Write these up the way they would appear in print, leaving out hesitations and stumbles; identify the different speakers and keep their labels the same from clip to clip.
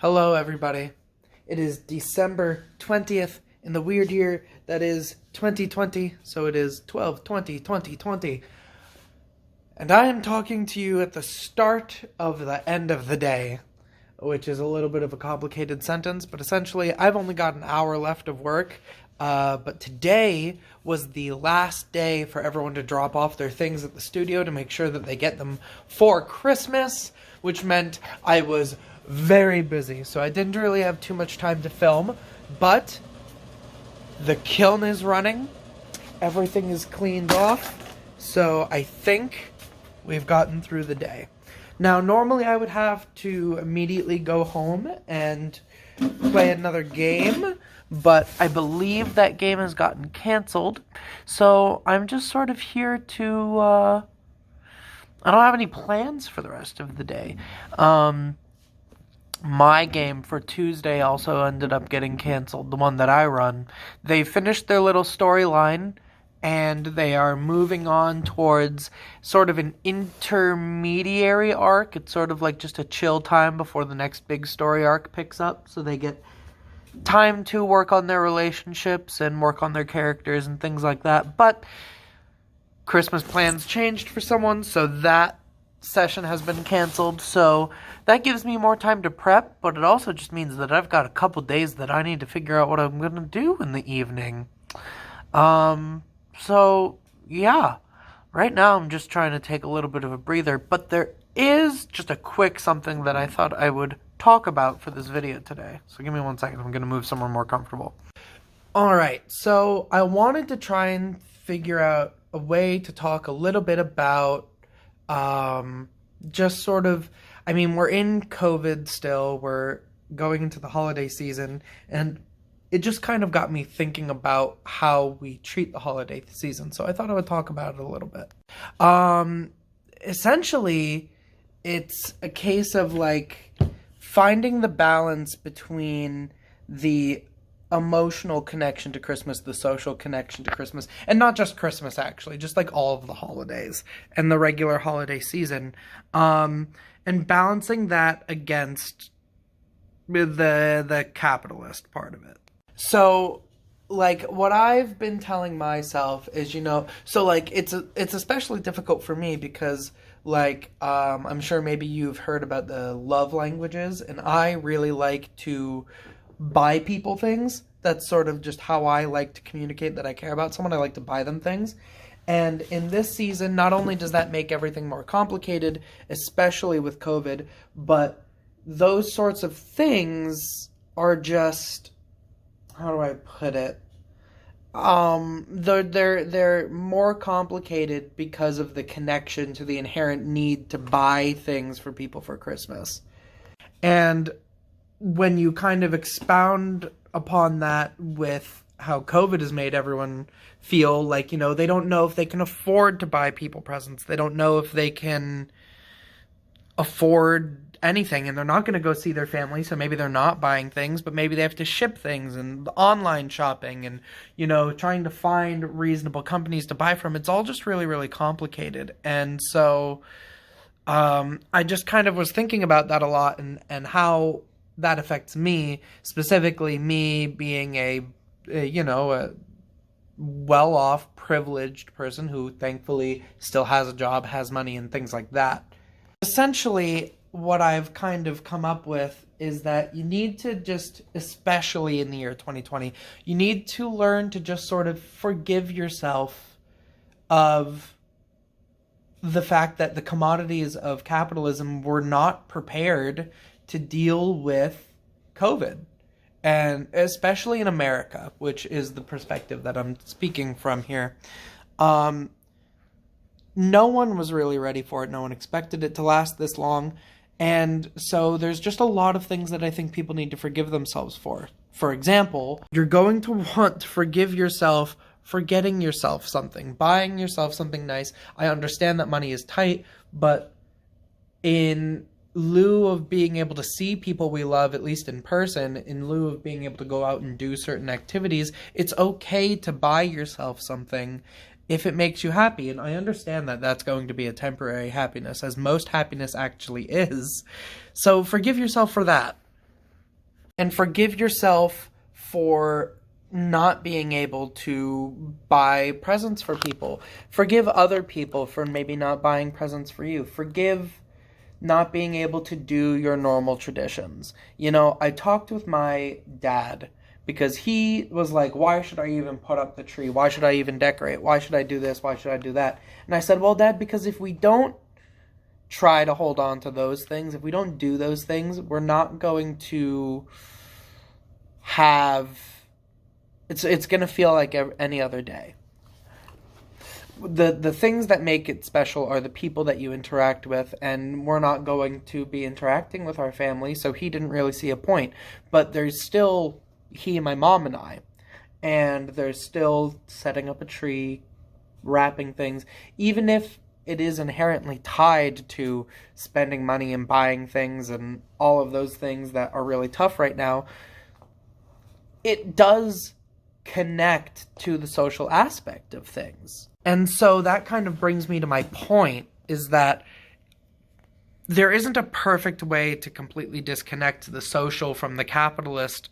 Speaker 1: Hello, everybody. It is December 20th in the weird year that is 2020, so it is 12/20/2020. And I am talking to you at the start of the end of the day, which is a little bit of a complicated sentence, but essentially I've only got an hour left of work. But today was the last day for everyone to drop off their things at the studio to make sure that they get them for Christmas, which meant I was very busy, so I didn't really have too much time to film, but the kiln is running, everything is cleaned off, so I think we've gotten through the day. Now, normally I would have to immediately go home and play another game, but I believe that game has gotten canceled, so I'm just sort of here to, I don't have any plans for the rest of the day. My game for Tuesday also ended up getting canceled, the one that I run. They finished their little storyline, and they are moving on towards sort of an intermediary arc. It's sort of like just a chill time before the next big story arc picks up, so they get time to work on their relationships and work on their characters and things like that. But Christmas plans changed for someone, so that session has been canceled, so that gives me more time to prep, but it also just means that I've got a couple days that I need to figure out what I'm going to do in the evening. So, yeah, right now I'm just trying to take a little bit of a breather, but there is just a quick something that I thought I would talk about for this video today. So give me 1 second, I'm going to move somewhere more comfortable. Alright, so I wanted to try and figure out a way to talk a little bit about just sort of, I mean, we're in COVID still, we're going into the holiday season, and it just kind of got me thinking about how we treat the holiday season, so I thought I would talk about it a little bit. Essentially, it's a case of, like, finding the balance between the emotional connection to Christmas, the social connection to Christmas, and not just Christmas, actually, just like all of the holidays and the regular holiday season, and balancing that against the capitalist part of it. So, like, what I've been telling myself is, so, like, it's especially difficult for me because, like, I'm sure maybe you've heard about the love languages, and I really like to buy people things. That's sort of just how I like to communicate that I care about someone. I like to buy them things. And in this season, not only does that make everything more complicated, especially with COVID, but those sorts of things are just, how do I put it? They're more complicated because of the connection to the inherent need to buy things for people for Christmas. And when you kind of expound upon that with how COVID has made everyone feel like, they don't know if they can afford to buy people presents. They don't know if they can afford anything, and they're not going to go see their family, so maybe they're not buying things, but maybe they have to ship things, and online shopping, and, trying to find reasonable companies to buy from. It's all just really, really complicated. And so I just kind of was thinking about that a lot, and how that affects me, specifically me being a well-off, privileged person who thankfully still has a job, has money, and things like that. Essentially, what I've kind of come up with is that you need to just, especially in the year 2020, you need to learn to just sort of forgive yourself of the fact that the commodities of capitalism were not prepared to deal with COVID. And especially in America, which is the perspective that I'm speaking from here. No one was really ready for it. No one expected it to last this long. And so there's just a lot of things that I think people need to forgive themselves for. For example, you're going to want to forgive yourself for getting yourself something, buying yourself something nice. I understand that money is tight, but in lieu of being able to see people we love, at least in person, in lieu of being able to go out and do certain activities, it's okay to buy yourself something if it makes you happy. And I understand that that's going to be a temporary happiness, as most happiness actually is. So forgive yourself for that. And forgive yourself for not being able to buy presents for people. Forgive other people for maybe not buying presents for you. Forgive not being able to do your normal traditions. You know, I talked with my dad because he was like, why should I even put up the tree? Why should I even decorate? Why should I do this? Why should I do that? And I said, well, Dad, because if we don't try to hold on to those things, if we don't do those things, we're not going to have, it's going to feel like any other day. The things that make it special are the people that you interact with, and we're not going to be interacting with our family, so he didn't really see a point. But there's still he, my mom, and I, and there's still setting up a tree, wrapping things, even if it is inherently tied to spending money and buying things and all of those things that are really tough right now. It does connect to the social aspect of things. And so that kind of brings me to my point, is that there isn't a perfect way to completely disconnect the social from the capitalist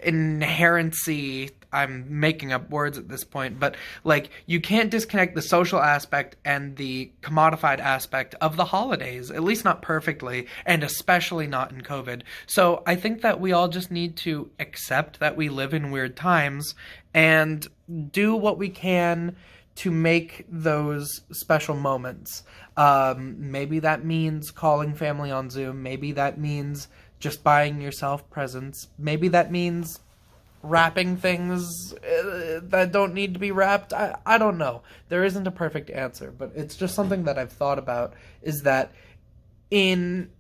Speaker 1: inherency. I'm making up words at this point, but like, you can't disconnect the social aspect and the commodified aspect of the holidays, at least not perfectly, and especially not in COVID. So I think that we all just need to accept that we live in weird times and do what we can to make those special moments. Maybe that means calling family on Zoom. Maybe that means just buying yourself presents. Maybe that means wrapping things that don't need to be wrapped. I don't know. There isn't a perfect answer, but it's just something that I've thought about, is that in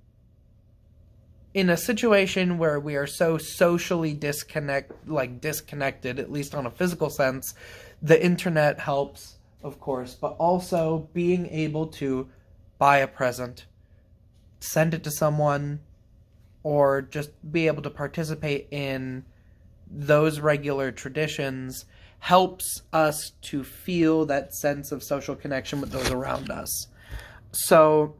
Speaker 1: a situation where we are so socially disconnected, at least on a physical sense, the internet helps, of course, but also being able to buy a present, send it to someone, or just be able to participate in those regular traditions helps us to feel that sense of social connection with those around us. So,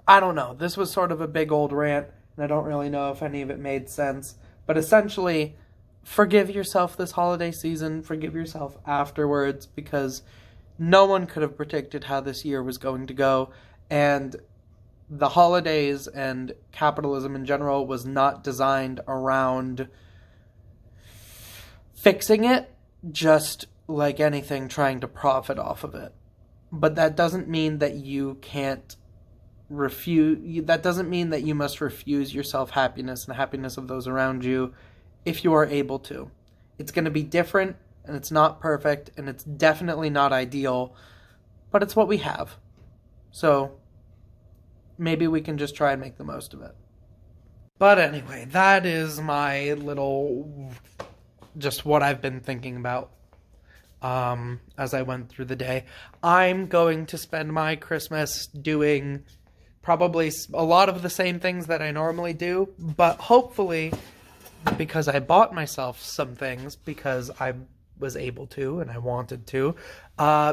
Speaker 1: I don't know. This was sort of a big old rant, and I don't really know if any of it made sense. But essentially, forgive yourself this holiday season. Forgive yourself afterwards, because no one could have predicted how this year was going to go. And the holidays and capitalism in general was not designed around fixing it, just like anything, trying to profit off of it. But that doesn't mean that you can't that doesn't mean that you must refuse yourself happiness and the happiness of those around you if you are able to. It's going to be different, and it's not perfect, and it's definitely not ideal, but it's what we have. So maybe we can just try and make the most of it. But anyway, that is my little, just what I've been thinking about as I went through the day. I'm going to spend my Christmas doing probably a lot of the same things that I normally do, but hopefully, because I bought myself some things because I was able to and I wanted to,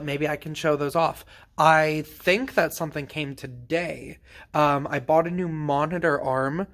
Speaker 1: maybe I can show those off. I think that something came today. I bought a new monitor arm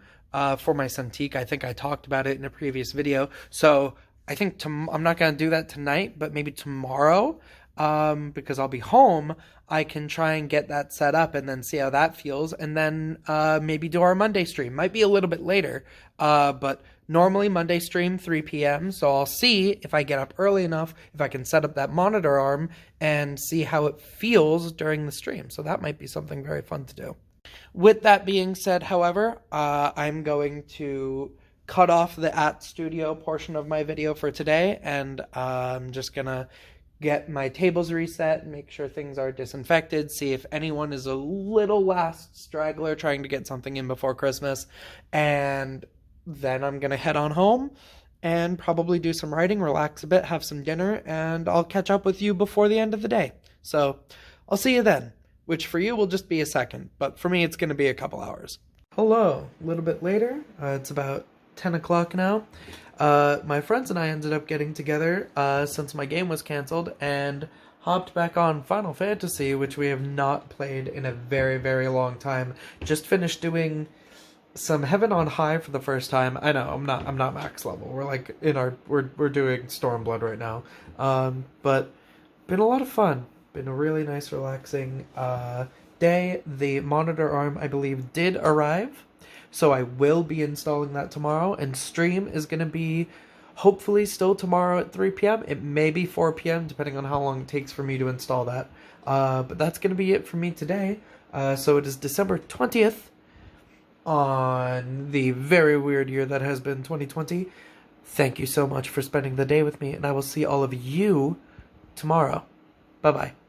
Speaker 1: for my Cintiq. I think I talked about it in a previous video. So I think I'm not going to do that tonight, but maybe tomorrow, because I'll be home, I can try and get that set up and then see how that feels, and then maybe do our Monday stream. Might be a little bit later, but normally Monday stream 3 p.m., so I'll see if I get up early enough, if I can set up that monitor arm and see how it feels during the stream. So that might be something very fun to do. With that being said, however, I'm going to cut off the @studio portion of my video for today, and I'm just gonna get my tables reset and make sure things are disinfected, see if anyone is a little last straggler trying to get something in before Christmas, and then I'm gonna head on home and probably do some writing, relax a bit, have some dinner, and I'll catch up with you before the end of the day. So I'll see you then, which for you will just be a second, but for me it's gonna be a couple hours. Hello, a little bit later. It's about 10 o'clock now. My friends and I ended up getting together since my game was canceled and hopped back on Final Fantasy, which we have not played in a very, very long time. Just finished doing some Heaven on High for the first time. I know I'm not max level. We're like in our we're doing Stormblood right now. But been a lot of fun. Been a really nice, relaxing day. The monitor arm, I believe, did arrive, so I will be installing that tomorrow. And stream is gonna be hopefully still tomorrow at 3 p.m. It may be 4 p.m. depending on how long it takes for me to install that. But that's gonna be it for me today. So it is December 20th. On the very weird year that has been 2020. Thank you so much for spending the day with me, and I will see all of you tomorrow. Bye-bye.